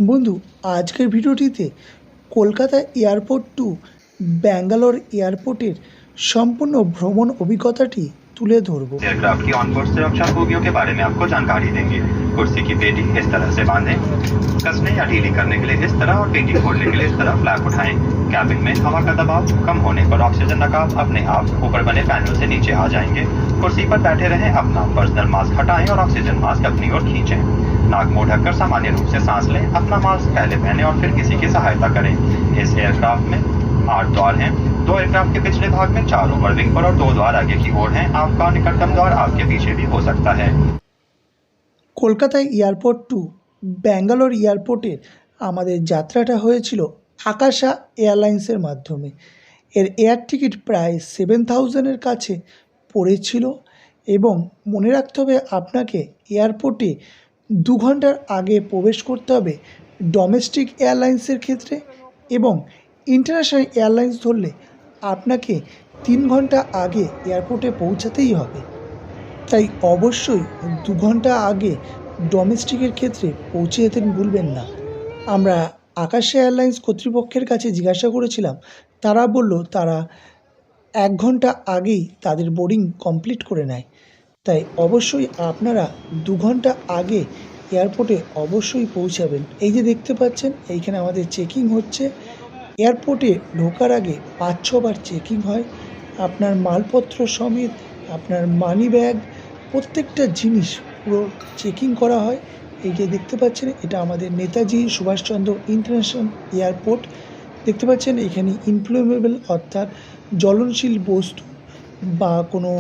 বন্ধু, আজকের ভিডিওটিতে কলকাতা এয়ারপোর্ট টু ব্যাঙ্গালোর এয়ারপোর্টের সম্পূর্ণ ভ্রমণ অভিজ্ঞতাটি তুলে ধরব। एयरक्राफ्ट की ऑनबोर्ड सुरक्षा खूबियों के बारे में आपको जानकारी देंगे। कुर्सी की पेटी इस तरह से बांधें, कसने या ढीली करने के लिए इस तरह और पेटी खोलने के लिए इस तरह फ्लैप उठाएं। कैबिन में हवा का दबाव कम होने पर ऑक्सीजन नकाब अपने आप ऊपर बने पैनल से नीचे आ जाएंगे। कुर्सी पर बैठे रहें, अपना पर्सनल मास्क हटाएं और ऑक्सीजन मास्क अपनी ओर खींचें। नाक मुंह ढककर सामान्य रूप से सांस लें, अपना मास्क पहले पहने और फिर किसी की सहायता करें। इस एयरक्राफ्ट में 8 द्वार हैं। 2 एयरक्राफ्ट के पिछले भाग में 4 ओवर विंग पर और 2 द्वार आगे की ओर हैं। आपका निकटतम द्वार आपके पीछे भी हो सकता है। কলকাতা এয়ারপোর্ট টু ব্যাঙ্গালোর এয়ারপোর্টের আমাদের যাত্রাটা হয়েছিল আকাশা এয়ারলাইন্সের মাধ্যমে। এর এয়ার টিকিট প্রায় 7000-এর কাছে পড়েছিল এবং মনে রাখতে হবে আপনাকে এয়ারপোর্টে 2 ঘন্টার আগে প্রবেশ করতে হবে ডোমেস্টিক এয়ারলাইন্সের ক্ষেত্রে, এবং ইন্টারন্যাশনাল এয়ারলাইন্স ধরলে আপনাকে 3 ঘন্টা আগে এয়ারপোর্টে পৌঁছাতেই হবে। তাই অবশ্যই 2 ঘন্টা আগে ডোমেস্টিকের ক্ষেত্রে পৌঁছে যেতে ভুলবেন না। আমরা আকাশা এয়ারলাইন্স কর্তৃপক্ষের কাছে জিজ্ঞাসা করেছিলাম, তারা বলল তারা 1 ঘন্টা আগেই তাদের বোর্ডিং কমপ্লিট করে নেয়। তাই অবশ্যই আপনারা 2 ঘন্টা আগে এয়ারপোর্টে অবশ্যই পৌঁছাবেন। এই যে দেখতে পাচ্ছেন, এইখানে আমাদের চেকিং হচ্ছে। এয়ারপোর্টে ঢোকার আগে 5-6 বার চেকিং হয়। আপনার মালপত্র সমেত আপনার মানি ব্যাগ প্রত্যেকটা জিনিস পুরো চেকিং করা হয়। এই যে দেখতে পাচ্ছেন, এটা আমাদের নেতাজি সুভাষচন্দ্র ইন্টারন্যাশনাল এয়ারপোর্ট। দেখতে পাচ্ছেন এখানে ইনফ্লেমেবল অর্থাৎ জ্বলনশীল বস্তু বা কোনো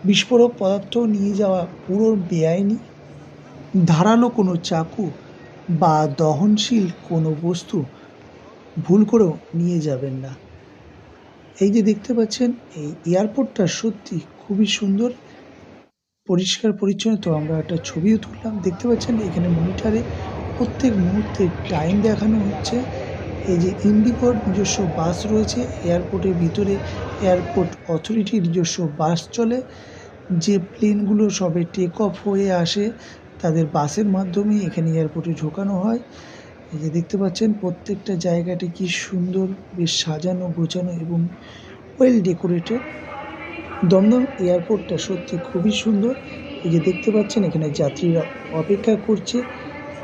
বিস্ফোরক পদার্থ নিয়ে যাওয়া পুরো বেআইনি। ধারালো কোনো চাকু বা দহনশীল কোনো বস্তু ভুল করেও নিয়ে যাবেন না। এই যে দেখতে পাচ্ছেন, এই এয়ারপোর্টটা সত্যি খুবই সুন্দর, পরিষ্কার পরিচ্ছন্ন। তো আমরা একটা ছবিও তুললাম। দেখতে পাচ্ছেন এখানে মনিটরে প্রত্যেক মুহূর্তে টাইম দেখানো হচ্ছে। এই যে ইন্ডিগোর নিজস্ব বাস রয়েছে এয়ারপোর্টের ভিতরে, এয়ারপোর্ট অথরিটির নিজস্ব বাস চলে। যে প্লেনগুলো সবে টেক অফ হয়ে আসে তাদের বাসের মাধ্যমে এখানে এয়ারপোর্টে ঢোকানো হয়। এই যে দেখতে পাচ্ছেন প্রত্যেকটা জায়গাটি কি সুন্দর, বেশ সাজানো গোছানো এবং ওয়েল ডেকোরেটেড। দমদম এয়ারপোর্টটা সত্যি খুবই সুন্দর। এই যে দেখতে পাচ্ছেন এখানে যাত্রীরা অপেক্ষা করছে।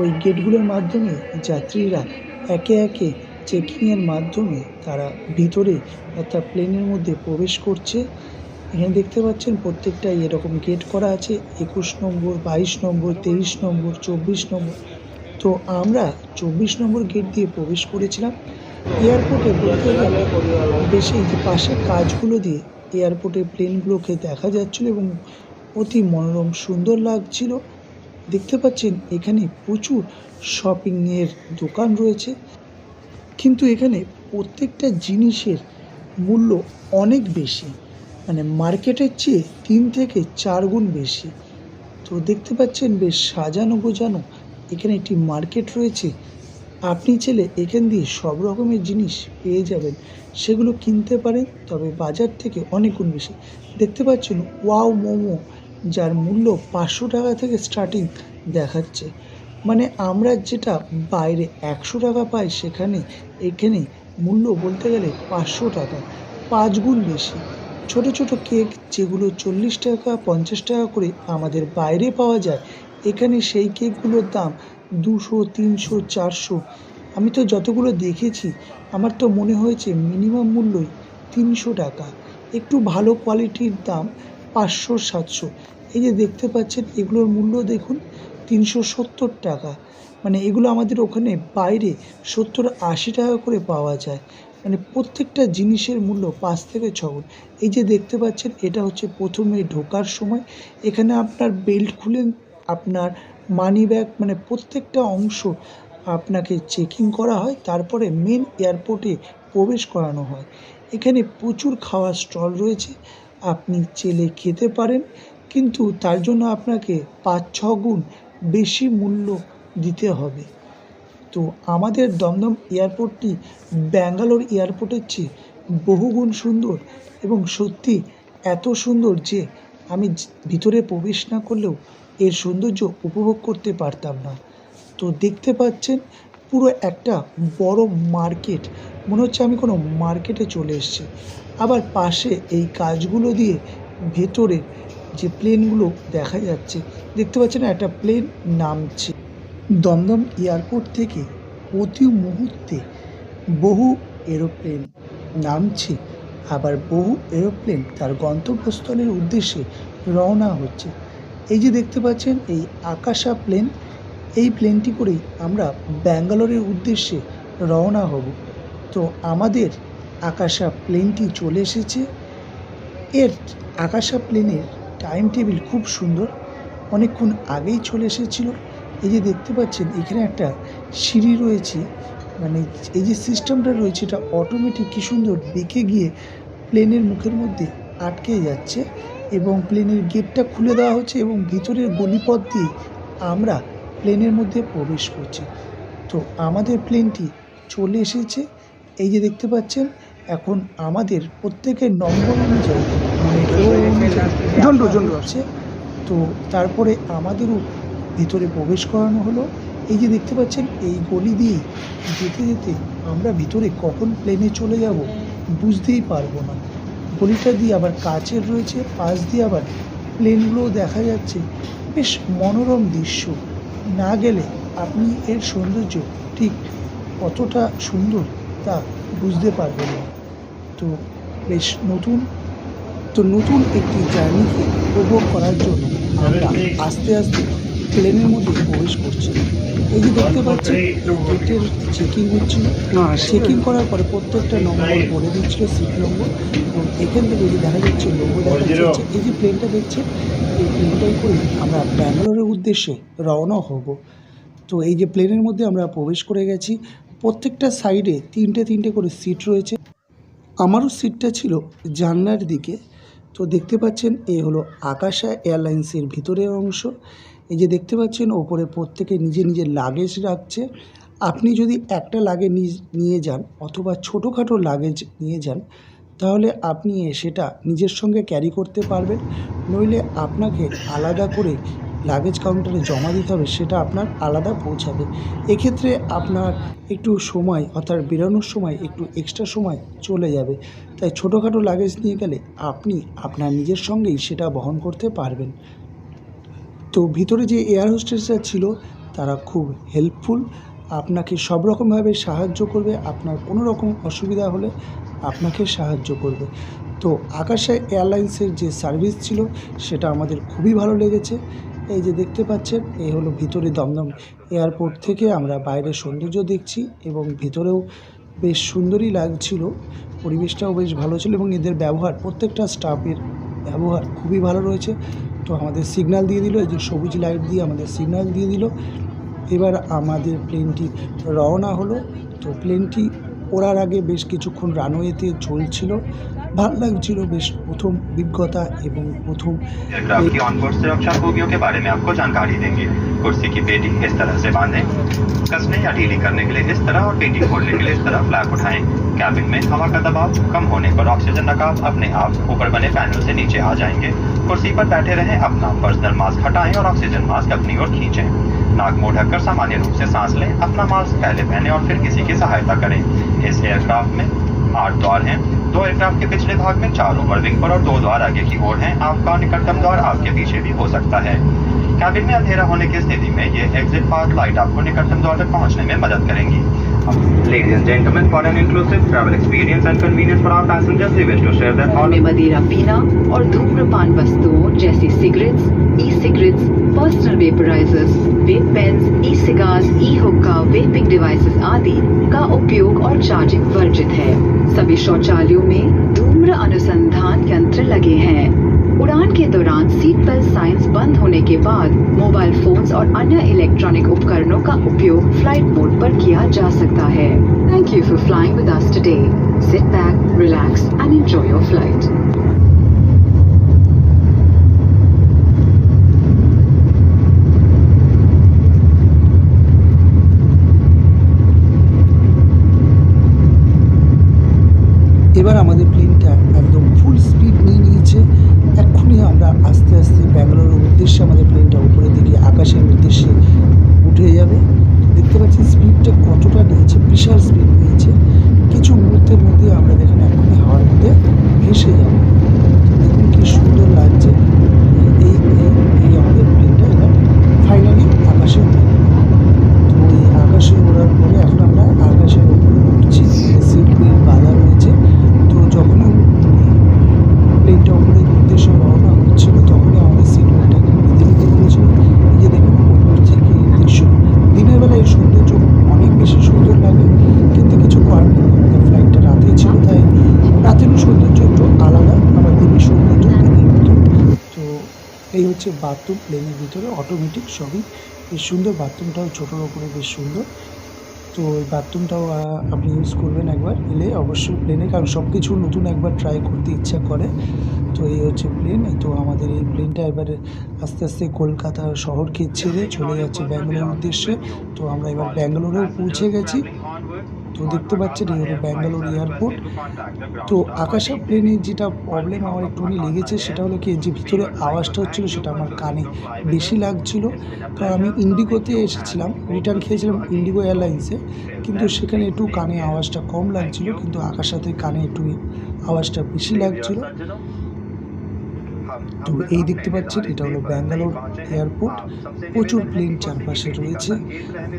ওই গেটগুলোর মাধ্যমে যাত্রীরা একে একে চেকিংয়ের মাধ্যমে তারা ভিতরে অর্থাৎ প্লেনের মধ্যে প্রবেশ করছে। এখানে দেখতে পাচ্ছেন প্রত্যেকটাই এরকম গেট করা আছে, 21 নম্বর, 22 নম্বর, 23 নম্বর, 24 নম্বর। তো আমরা 24 নম্বর গেট দিয়ে প্রবেশ করেছিলাম। এয়ারপোর্টে বলতে গেলে বেশি যে পাশের কাজগুলো দিয়ে এয়ারপোর্টের প্লেনগুলোকে দেখা যাচ্ছিলো এবং অতি মনোরম সুন্দর লাগছিল। দেখতে পাচ্ছেন এখানে প্রচুর শপিংয়ের দোকান রয়েছে, কিন্তু এখানে প্রত্যেকটা জিনিসের মূল্য অনেক বেশি, মানে মার্কেটের চেয়ে 3 থেকে 4 গুণ বেশি। তো দেখতে পাচ্ছেন বেশ সাজানো গোছানো এখানে একটি মার্কেট রয়েছে। আপনি চাইলে এখান দিয়ে সব রকমের জিনিস পেয়ে যাবেন, সেগুলো কিনতে পারেন, তবে বাজার থেকে অনেক গুণ বেশি। দেখতে পাচ্ছেন ওয়াও মোমো, যার মূল্য 500 টাকা থেকে স্টার্টিং দেখাচ্ছে। মানে আমরা যেটা বাইরে 100 টাকা পাই সেখানে এখানে মূল্য বলতে গেলে 500 টাকা, 5 গুণ বেশি। ছোট ছোট কেক যেগুলো 40 টাকা 50 টাকা করে আমাদের বাইরে পাওয়া যায়, এখানে সেই কেকগুলোর দাম 200, 300, 400। আমি তো যতগুলো দেখেছি আমার তো মনে হয়েছে মিনিমাম মূল্যই 300 টাকা, একটু ভালো কোয়ালিটির দাম 500, 700। এই যে দেখতে পাচ্ছেন এগুলোর মূল্য দেখুন 370 টাকা। মানে এগুলো আমাদের ওখানে বাইরে 70-80 টাকা করে পাওয়া যায়। মানে প্রত্যেকটা জিনিসের মূল্য 5 থেকে 6 গুণ। এই যে দেখতে পাচ্ছেন এটা হচ্ছে প্রথমে ঢোকার সময়। এখানে আপনার বেল্ট খুলে আপনার মানি ব্যাগ মানে প্রত্যেকটা অংশ আপনাকে চেকিং করা হয়, তারপরে মেন এয়ারপোর্টে প্রবেশ করানো হয়। এখানে প্রচুর খাওয়ার স্টল রয়েছে, আপনি চেলে খেতে পারেন, কিন্তু তার জন্য আপনাকে 5-6 গুণ বেশি মূল্য দিতে হবে। তো আমাদের দমদম এয়ারপোর্টটি ব্যাঙ্গালোর এয়ারপোর্টের চেয়ে বহুগুণ সুন্দর, এবং সত্যি এত সুন্দর যে আমি ভিতরে প্রবেশ না করলেও এর সৌন্দর্য উপভোগ করতে পারতাম না। তো দেখতে পাচ্ছেন পুরো একটা বড় মার্কেট, মনে হচ্ছে আমি কোনো মার্কেটে চলে এসেছি। আবার পাশে এই কাজগুলো দিয়ে ভেতরে যে প্লেনগুলো দেখা যাচ্ছে, দেখতে পাচ্ছেন একটা প্লেন নামছে। দমদম এয়ারপোর্ট থেকে প্রতি মুহূর্তে বহু এরোপ্লেন নামছে, আবার বহু এরোপ্লেন তার গন্তব্যস্থলের উদ্দেশ্যে রওনা হচ্ছে। এই যে দেখতে পাচ্ছেন এই আকাশা প্লেন, এই প্লেনটি করেই আমরা ব্যাঙ্গালোরের উদ্দেশ্যে রওনা হব। তো আমাদের আকাশা প্লেনটি চলে এসেছে। এর আকাশা প্লেনের টাইম টেবিল খুব সুন্দর, অনেকক্ষণ আগেই চলে এসেছিল। এই যে দেখতে পাচ্ছেন এখানে একটা সিঁড়ি রয়েছে, মানে এই যে সিস্টেমটা রয়েছে এটা অটোমেটিক কি সুন্দর বেঁকে গিয়ে প্লেনের মুখের মধ্যে আটকে যাচ্ছে এবং প্লেনের গেটটা খুলে দেওয়া হচ্ছে এবং ভিতরের গলিপথ দিয়ে আমরা প্লেনের মধ্যে প্রবেশ করছি। তো আমাদের প্লেনটি চলে এসেছে। এই যে দেখতে পাচ্ছেন এখন আমাদের প্রত্যেকের নম্বর অনুযায়ী মানে আছে। তো তারপরে আমাদেরও ভিতরে প্রবেশ করানো হলো। এই যে দেখতে পাচ্ছেন এই গলি দিয়ে যেতে যেতে আমরা ভিতরে কখন প্লেনে চলে যাব বুঝতেই পারবো না। গলিটা দিয়ে আবার কাচের রয়েছে, পাশ দিয়ে আবার প্লেনগুলোও দেখা যাচ্ছে। বেশ মনোরম দৃশ্য, না গেলে আপনি এর সৌন্দর্য ঠিক কতটা সুন্দর তা বুঝতে পারবেন না। তো বেশ নতুন একটি জার্নিকে উপভোগ করার জন্য আমরা আস্তে আস্তে প্লেনের মধ্যে প্রবেশ করছি। এই যে দেখতে পাচ্ছেন গেটের চেকিং হচ্ছিল, চেকিং করার পরে প্রত্যেকটা নম্বর বলে দিচ্ছিল, সিট নম্বর, এবং এখান থেকে যে দেখা যাচ্ছে লোগো দেখা যাচ্ছে। এই যে প্লেনটা দেখছেন এই প্লেনটাই করে আমরা ব্যাঙ্গালোরের উদ্দেশ্যে রওনা হব। তো এই যে প্লেনের মধ্যে আমরা প্রবেশ করে গেছি। প্রত্যেকটা সাইডে তিনটে করে সিট রয়েছে। আমারও সিটটা ছিল জানলার দিকে। তো দেখতে পাচ্ছেন এ হলো আকাশা এয়ারলাইন্সের ভিতরের অংশ। এই যে দেখতে পাচ্ছেন ওপরে প্রত্যেকে নিজের লাগেজ রাখছে। আপনি যদি একটা লাগেজ নিয়ে যান অথবা ছোটোখাটো লাগেজ নিয়ে যান তাহলে আপনি সেটা নিজের সঙ্গে ক্যারি করতে পারবেন, নইলে আপনাকে আলাদা করে লাগেজ কাউন্টারে জমা দিতে হবে, সেটা আপনার আলাদা পৌঁছাবে। এক্ষেত্রে আপনার একটু সময় অর্থাৎ বেরোনোর সময় একটু এক্সট্রা সময় চলে যাবে। তাই ছোটোখাটো লাগেজ নিয়ে গেলে আপনি আপনার নিজের সঙ্গেই সেটা বহন করতে পারবেন। তো ভিতরে যে এয়ার হোস্টেসরা ছিল তারা খুব হেল্পফুল, আপনাকে সব রকমভাবে সাহায্য করবে। আপনার কোনো রকম অসুবিধা হলে আপনাকে সাহায্য করবে। তো আকাশা এয়ারলাইন্সের যে সার্ভিস ছিল সেটা আমাদের খুবই ভালো লেগেছে। এই যে দেখতে পাচ্ছেন এই হলো ভিতরে দমদম এয়ারপোর্ট থেকে আমরা বাইরের সৌন্দর্য দেখছি এবং ভিতরেও বেশ সুন্দরই লাগছিল, পরিবেশটাও বেশ ভালো ছিল এবং এদের ব্যবহার, প্রত্যেকটা স্টাফের ব্যবহার খুবই ভালো রয়েছে। তো আমাদের সিগন্যাল দিয়ে দিল, এই যে সবুজ লাইট দিয়ে আমাদের সিগন্যাল দিয়ে দিল। এবার আমাদের প্লেনটি রওনা হলো। তো প্লেনটি ওড়ার আগে বেশ কিছুক্ষণ রানওয়েতে চলছিল, ভালো লাগছিল, বেশ প্রথম অভিজ্ঞতা এবং প্রথম। एयरक्राफ्ट की ऑनबोर्ड सुरक्षा खूबियों के बारे में आपको जानकारी देंगे। कुर्सी की पेटी इस तरह से बांधें, कसने या ढीली करने के लिए इस तरह और पेटी खोलने के लिए इस तरह फ्लैप उठाएं। कैबिन में हवा का दबाव कम होने पर ऑक्सीजन नकाब अपने आप ऊपर बने पैनल से नीचे आ जाएंगे। कुर्सी पर बैठे रहें, अपना पर्सनल मास्क हटाएं और ऑक्सीजन मास्क अपनी ओर खींचें। नाक मुंह ढककर सामान्य रूप से सांस लें, अपना मास्क पहले पहने और फिर किसी की सहायता करें। इस एयरक्राफ्ट में 8 द्वार हैं। 2 एयरक्राफ्ट के पिछले भाग में 4 ओवर विंग पर और 2 द्वार आगे की ओर हैं। आपका निकटतम द्वार आपके पीछे भी हो सकता है। कैबिन में अंधेरा होने की स्थिति में ये एग्जिट पाथ लाइट आपको निकटतम द्वार तक पहुंचने में मदद करेंगी। Ladies and gentlemen, for an inclusive travel experience and convenience for our passengers, we wish to share that all में मदिरा पीना और धूम्रपान वस्तुओं जैसी cigarettes, e cigarettes, personal vaporisers, vape pens, e cigars, e hookah, vaping devices आदि का उपयोग और चार्जिंग वर्जित है। सभी शौचालयों में धूम्र अनुसंधान यंत्र लगे हैं। उड़ान के दौरान सीट बेल्ट साइंस बंद होने के बाद मोबाइल फोन्स और अन्य इलेक्ट्रॉनिक उपकरणों का उपयोग फ्लाइट मोड पर किया जा सकता है। Thank you for flying with us today. Sit back, relax and enjoy your flight. এবার আমাদের প্লেনটা একদম ফুল স্পিড নিয়ে নিয়েছে। এক্ষুনি আমরা আস্তে আস্তে ব্যাঙ্গালোরের উদ্দেশ্যে আমাদের প্লেনটা উপরের দিকে আকাশের উদ্দেশ্যে উঠে যাবে। দেখতে পাচ্ছি স্পিডটা কত হচ্ছে বাথরুম প্লেনের ভিতরে অটোমেটিক সবই বেশ সুন্দর। বাথরুমটাও ছোটোর ওপরে বেশ সুন্দর। তো ওই বাথরুমটাও আপনি ইউজ করবেন একবার এলে অবশ্যই প্লেনে, কারণ সব কিছু নতুন একবার ট্রাই করতে ইচ্ছা করে। তো এই হচ্ছে প্লেন। তো আমাদের এই প্লেনটা এবারে আস্তে আস্তে কলকাতা শহরকে ছেড়ে চলে যাচ্ছে ব্যাঙ্গালোর উদ্দেশ্যে। তো আমরা এবার ব্যাঙ্গালোরেও পৌঁছে গেছি। তো দেখতে পাচ্ছেন এই হলো ব্যাঙ্গালোর এয়ারপোর্ট। তো আকাশা প্লেনে যেটা প্রবলেম আমার একটুখানি লেগেছে সেটা হলো কি, যে ভিতরে আওয়াজটা হচ্ছিলো সেটা আমার কানে বেশি লাগছিলো। কারণ আমি ইন্ডিগোতে এসেছিলাম, রিটার্ন খেয়েছিলাম ইন্ডিগো এয়ারলাইন্সে, কিন্তু সেখানে একটু কানে আওয়াজটা কম লাগছিলো, কিন্তু আকাশাতে কানে একটু আওয়াজটা বেশি লাগছিলো। তো এই দেখতে পাচ্ছেন এটা হলো ব্যাঙ্গালোর এয়ারপোর্ট। প্রচুর প্লেন চারপাশে রয়েছে,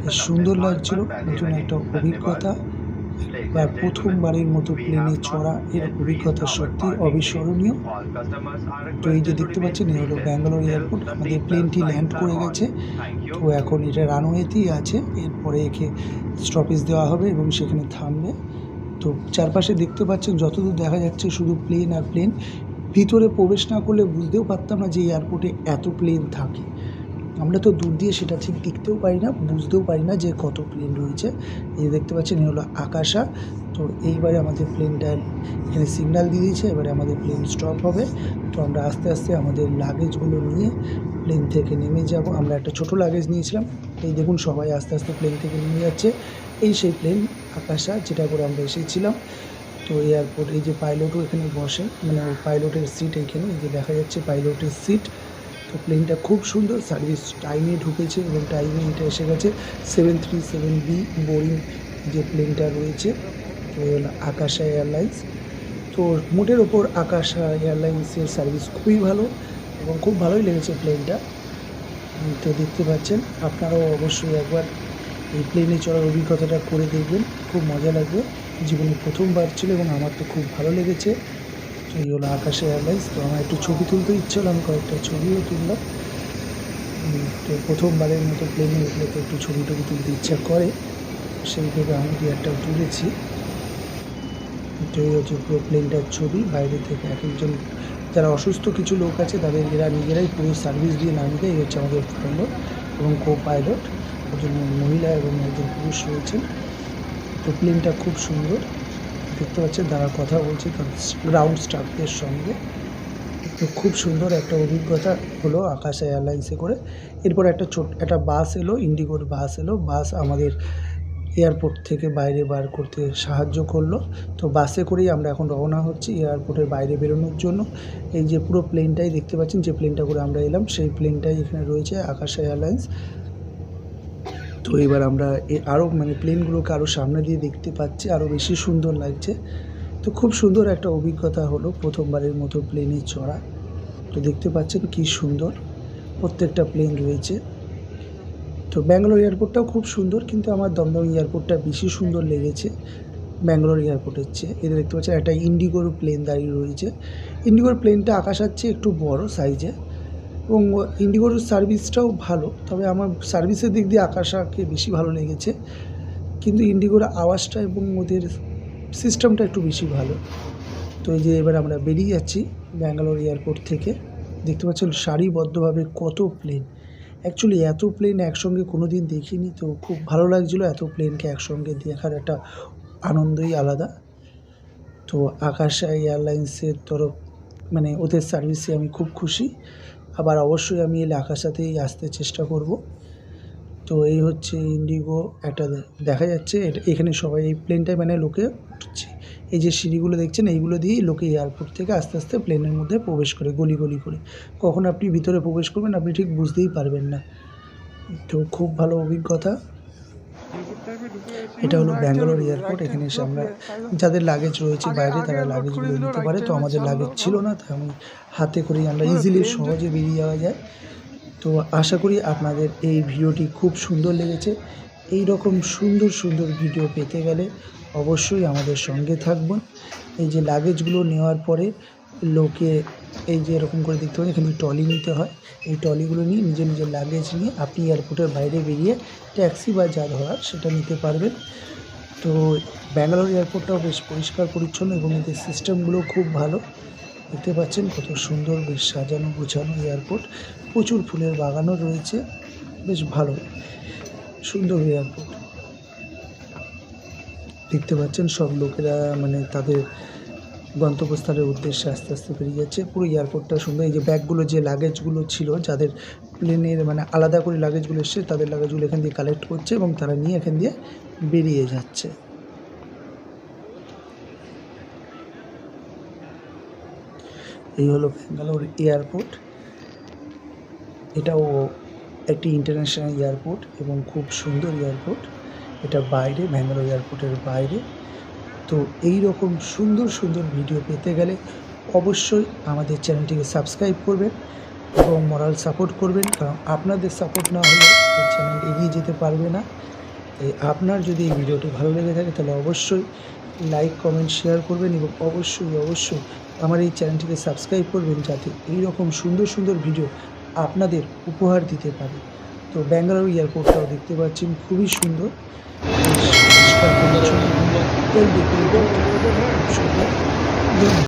বেশ সুন্দর লাগছিল। নতুন একটা অভিজ্ঞতা, বা প্রথমবারের মতো প্লেনে চড়া, এর অভিজ্ঞতা সত্যি অবিস্মরণীয়। তো এই যে দেখতে পাচ্ছেন এই হলো ব্যাঙ্গালোর এয়ারপোর্ট। আমাদের প্লেনটি ল্যান্ড করে গেছে। তো এখন এটা রানওয়েতেই আছে, এরপরে একে স্টপেজ দেওয়া হবে এবং সেখানে থামবে। তো চারপাশে দেখতে পাচ্ছেন যতদূর দেখা যাচ্ছে শুধু প্লেন আর প্লেন। ভিতরে প্রবেশ না করলে বুঝতেও পারতাম না যে এয়ারপোর্টে এত প্লেন থাকে। আমরা তো দূর দিয়ে সেটা ঠিক দেখতেও পারি না, বুঝতেও পারি না যে কত প্লেন রয়েছে। এই দেখতে পাচ্ছেন এই হলো আকাশা। তো এইবারে আমাদের প্লেনটা এখানে সিগন্যাল দিয়ে দিয়েছে, এবারে আমাদের প্লেন স্টপ হবে। তো আমরা আস্তে আস্তে আমাদের লাগেজগুলো নিয়ে প্লেন থেকে নেমে যাব। আমরা একটা ছোট লাগেজ নিয়েছিলাম। এই দেখুন সবাই আস্তে আস্তে প্লেন থেকে নেমে যাচ্ছে। এই সেই প্লেন আকাশা যেটা করে আমরা এসেছিলাম। তো এয়ারপোর্ট, এই যে পাইলটও এখানে বসে, মানে ওই পাইলটের সিট এইখানে, এই যে দেখা যাচ্ছে পাইলটের সিট। তো প্লেনটা খুব সুন্দর, সার্ভিস টাইমে ঢুকেছে এবং টাইমে এটা এসে গেছে। 737B বোয়িং যে প্লেনটা রয়েছে, তো হলো আকাশা এয়ারলাইন্স। তো মোটের ওপর আকাশা এয়ারলাইন্সের সার্ভিস খুবই ভালো এবং খুব ভালোই লেগেছে প্লেনটা। তো দেখতে পাচ্ছেন, আপনারাও অবশ্যই একবার এই প্লেনে চড়ার অভিজ্ঞতাটা করে দেখবেন, খুব মজা লাগবে। জীবনে প্রথমবার ছিল এবং আমার তো খুব ভালো লেগেছে। তো এই হলো আকাশা এয়ারলাইন্স। তো আমার একটু ছবি তুলতে ইচ্ছে হলো, আমি কয়েকটা ছবিও তুললাম। তো প্রথমবারের মতো প্লেনে উঠলে তো একটু ছবি টবি তুলতে ইচ্ছা করে, সেইভাবে আমি দু একটাও তুলেছি। তো এই হচ্ছে পুরো প্লেনটার ছবি বাইরে থেকে। এক একজন যারা অসুস্থ কিছু লোক আছে তাদের এরা নিজেরাই পুরো সার্ভিস দিয়ে নামিয়ে দেয়। এই হচ্ছে আমাদের পাইলট এবং কো পাইলট, একজন মহিলা এবং একজন পুরুষ রয়েছেন। তো প্লেনটা খুব সুন্দর দেখতে পাচ্ছেন, তারা কথা বলছে গ্রাউন্ড স্টাফদের সঙ্গে। তো খুব সুন্দর একটা অভিজ্ঞতা হলো আকাশা এয়ারলাইন্সে করে। এরপর একটা বাস এলো, ইন্ডিগোর বাস এলো। বাস আমাদের এয়ারপোর্ট থেকে বাইরে বার করতে সাহায্য করলো। তো বাসে করেই আমরা এখন রওনা হচ্ছি এয়ারপোর্টের বাইরে বেরোনোর জন্য। এই যে পুরো প্লেনটাই দেখতে পাচ্ছেন, যে প্লেনটা করে আমরা এলাম সেই প্লেনটাই এখানে রয়েছে, আকাশা এয়ারলাইন্স। তো এবার আমরা আরও মানে প্লেনগুলোকে আরও সামনে দিয়ে দেখতে পাচ্ছি, আরও বেশি সুন্দর লাগছে। তো খুব সুন্দর একটা অভিজ্ঞতা হলো প্রথমবারের মতো প্লেনে চড়া। তো দেখতে পাচ্ছেন কি সুন্দর প্রত্যেকটা প্লেন রয়েছে। তো ব্যাঙ্গালোর এয়ারপোর্টটাও খুব সুন্দর, কিন্তু আমার দমদম এয়ারপোর্টটা বেশি সুন্দর লেগেছে ব্যাঙ্গালোর এয়ারপোর্টের চেয়ে। এটা দেখতে পাচ্ছেন একটা ইন্ডিগোর প্লেন দাঁড়িয়ে রয়েছে। ইন্ডিগোর প্লেনটা আকাশার চেয়ে একটু বড় সাইজে এবং ইন্ডিগোর সার্ভিসটাও ভালো, তবে আমার সার্ভিসের দিক দিয়ে আকাশাকে বেশি ভালো লেগেছে। কিন্তু ইন্ডিগোর আওয়াজটা এবং ওদের সিস্টেমটা একটু বেশি ভালো। তো এই যে এবার আমরা বেরিয়ে যাচ্ছি ব্যাঙ্গালোর এয়ারপোর্ট থেকে। দেখতে পাচ্ছেন সারিবদ্ধভাবে কত প্লেন। অ্যাকচুয়ালি এত প্লেন একসঙ্গে কোনো দিন দেখিনি, তো খুব ভালো লাগছিলো এত প্লেনকে একসঙ্গে দেখার একটা আনন্দই আলাদা। তো আকাশা এয়ারলাইন্সের মানে ওদের সার্ভিসে আমি খুব খুশি। আবার অবশ্যই আমি এলে আকাশাতেই আসতে চেষ্টা করব। তো এই হচ্ছে ইন্ডিগো, একটা দেখা যাচ্ছে এখানে সবাই এই প্লেনটায় মানে লোকে উঠছে। এই যে সিঁড়িগুলো দেখছেন এইগুলো দিয়েই লোকে এয়ারপোর্ট থেকে আস্তে আস্তে প্লেনের মধ্যে প্রবেশ করে গলি গলি করে। কখন আপনি ভিতরে প্রবেশ করবেন আপনি ঠিক বুঝতেই পারবেন না। তো খুব ভালো অভিজ্ঞতা। এটা হলো ব্যাঙ্গালোর এয়ারপোর্ট। এখানে এসে আমরা যাদের লাগেজ রয়েছে বাইরে তারা লাগেজগুলো নিতে পারে। তো আমাদের লাগেজ ছিল না, তাই আমি হাতে করেই আমরা ইজিলি সহজে বেরিয়ে যাওয়া যায়। তো আশা করি আপনাদের এই ভিডিওটি খুব সুন্দর লেগেছে। এই রকম সুন্দর সুন্দর ভিডিও পেতে গেলে অবশ্যই আমাদের সঙ্গে থাকবেন। এই যে লাগেজগুলো নেওয়ার পরে লোকে এই যে এরকম করে দেখতে পাবেন, এখানে ট্রলি নিতে হয়। এই ট্রলিগুলো নিয়ে নিজের নিজের লাগেজ নিয়ে আপনি এয়ারপোর্টের বাইরে বেরিয়ে ট্যাক্সি বা যা ধরার সেটা নিতে পারবেন। তো ব্যাঙ্গালোর এয়ারপোর্টটাও বেশ পরিষ্কার পরিচ্ছন্ন এবং এদের সিস্টেমগুলো খুব ভালো। দেখতে পাচ্ছেন কত সুন্দর, বেশ সাজানো গোছানো এয়ারপোর্ট, প্রচুর ফুলের বাগানও রয়েছে, বেশ ভালো সুন্দর এয়ারপোর্ট। দেখতে পাচ্ছেন সব লোকেরা মানে তাদের গন্তব্যস্থলের উদ্দেশ্যে আস্তে আস্তে বেরিয়ে যাচ্ছে। পুরো এয়ারপোর্টটা সুন্দর। এই যে ব্যাগগুলো, যে লাগেজগুলো ছিল, যাদের প্লেনের মানে আলাদা করে লাগেজগুলো এসছে, তাদের লাগেজগুলো এখান দিয়ে কালেক্ট করছে এবং তারা নিয়ে এখান দিয়ে বেরিয়ে যাচ্ছে। এই হলো ব্যাঙ্গালোর এয়ারপোর্ট। এটাও একটি ইন্টারন্যাশনাল এয়ারপোর্ট এবং খুব সুন্দর এয়ারপোর্ট। এটা বাইরে, ব্যাঙ্গালোর এয়ারপোর্টের বাইরে। তো এই রকম সুন্দর সুন্দর ভিডিও পেতে গেলে অবশ্যই আমাদের চ্যানেলটিকে সাবস্ক্রাইব করবেন এবং মোরাল সাপোর্ট করবেন, কারণ আপনাদের সাপোর্ট না হলে এই চ্যানেল এগিয়ে যেতে পারবে না। তাই আপনার যদি এই ভিডিওটি ভালো লেগে থাকে তাহলে অবশ্যই লাইক, কমেন্ট, শেয়ার করবেন এবং অবশ্যই অবশ্যই আমার এই চ্যানেলটিকে সাবস্ক্রাইব করবেন, যাতে এই রকম সুন্দর সুন্দর ভিডিও আপনাদের উপহার দিতে পারে। তো ব্যাঙ্গালোর এয়ারপোর্টটাও দেখতে পাচ্ছেন খুবই সুন্দর, পরিষ্কার পরিচ্ছন্ন, সুন্দর।